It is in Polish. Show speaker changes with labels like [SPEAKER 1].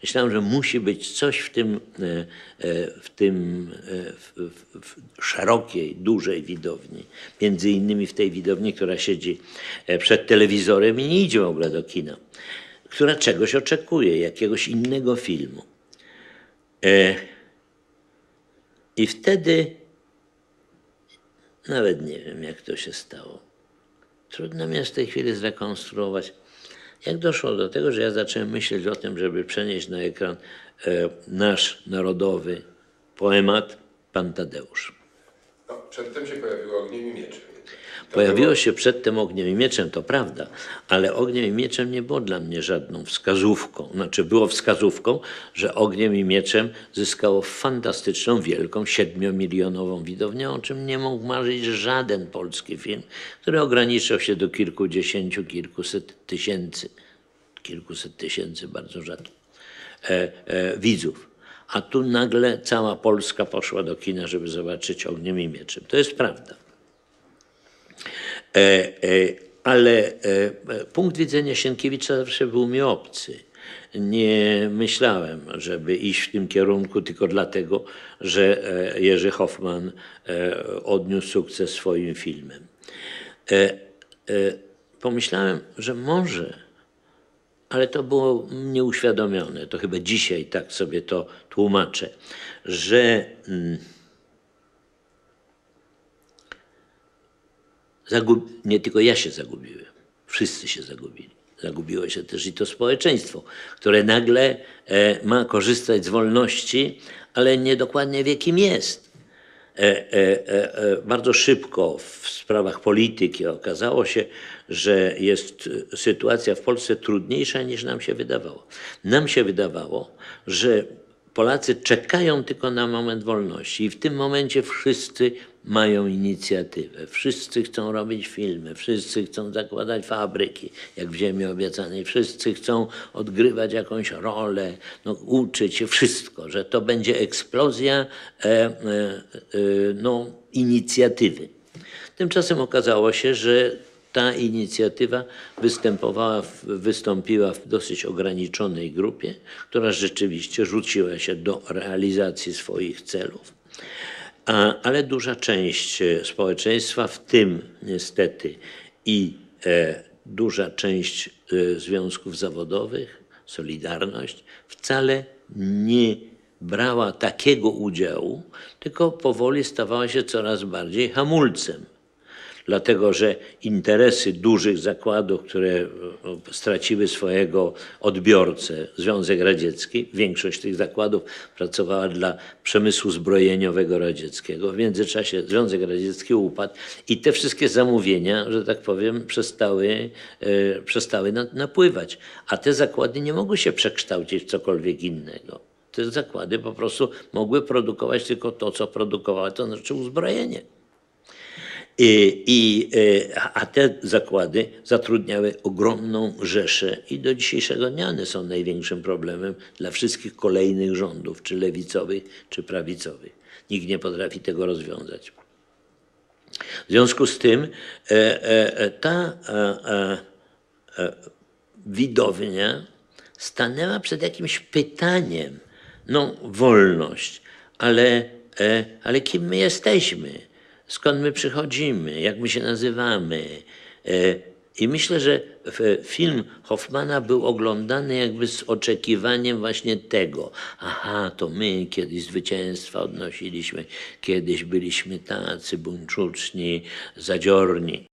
[SPEAKER 1] Myślałem, że musi być coś w szerokiej, dużej widowni, między innymi w tej widowni, która siedzi przed telewizorem i nie idzie w ogóle do kina, która czegoś oczekuje, jakiegoś innego filmu. I wtedy nawet nie wiem, jak to się stało. Trudno mi jest w tej chwili zrekonstruować, jak doszło do tego, że ja zacząłem myśleć o tym, żeby przenieść na ekran nasz narodowy poemat Pan Tadeusz.
[SPEAKER 2] No, przedtem się pojawiło Ogniem i Mieczem.
[SPEAKER 1] Pojawiło się przedtem Ogniem i Mieczem, to prawda, ale Ogniem i Mieczem nie było dla mnie żadną wskazówką. Znaczy było wskazówką, że Ogniem i Mieczem zyskało fantastyczną, wielką, 7-milionową widownię, o czym nie mógł marzyć żaden polski film, który ograniczał się do kilkudziesięciu, kilkuset tysięcy, bardzo rzadko, widzów. A tu nagle cała Polska poszła do kina, żeby zobaczyć Ogniem i Mieczem. To jest prawda. Ale punkt widzenia Sienkiewicza zawsze był mi obcy. Nie myślałem, żeby iść w tym kierunku tylko dlatego, że Jerzy Hoffman odniósł sukces swoim filmem. Pomyślałem, że może, ale to było nieuświadomione, to chyba dzisiaj tak sobie to tłumaczę, że nie tylko ja się zagubiłem, wszyscy się zagubili. Zagubiło się też i to społeczeństwo, które nagle ma korzystać z wolności, ale niedokładnie wie, kim jest. Bardzo szybko w sprawach polityki okazało się, że jest sytuacja w Polsce trudniejsza, niż nam się wydawało. Nam się wydawało, że Polacy czekają tylko na moment wolności i w tym momencie wszyscy mają inicjatywę. Wszyscy chcą robić filmy, wszyscy chcą zakładać fabryki, jak w Ziemi Obiecanej, wszyscy chcą odgrywać jakąś rolę, no, uczyć się, wszystko, że to będzie eksplozja inicjatywy. Tymczasem okazało się, że ta inicjatywa wystąpiła w dosyć ograniczonej grupie, która rzeczywiście rzuciła się do realizacji swoich celów. Ale duża część społeczeństwa, w tym niestety i duża część związków zawodowych, Solidarność, wcale nie brała takiego udziału, tylko powoli stawała się coraz bardziej hamulcem. Dlatego, że interesy dużych zakładów, które straciły swojego odbiorcę, Związek Radziecki, większość tych zakładów pracowała dla przemysłu zbrojeniowego radzieckiego. W międzyczasie Związek Radziecki upadł i te wszystkie zamówienia, że tak powiem, przestały napływać. A te zakłady nie mogły się przekształcić w cokolwiek innego. Te zakłady po prostu mogły produkować tylko to, co produkowały, to znaczy uzbrojenie. A te zakłady zatrudniały ogromną rzeszę i do dzisiejszego dnia one są największym problemem dla wszystkich kolejnych rządów, czy lewicowych, czy prawicowych. Nikt nie potrafi tego rozwiązać. W związku z tym ta widownia stanęła przed jakimś pytaniem, no wolność, ale kim my jesteśmy? Skąd my przychodzimy, jak my się nazywamy. I myślę, że film Hoffmana był oglądany jakby z oczekiwaniem właśnie tego. Aha, to my kiedyś zwycięstwa odnosiliśmy, kiedyś byliśmy tacy buńczuczni, zadziorni.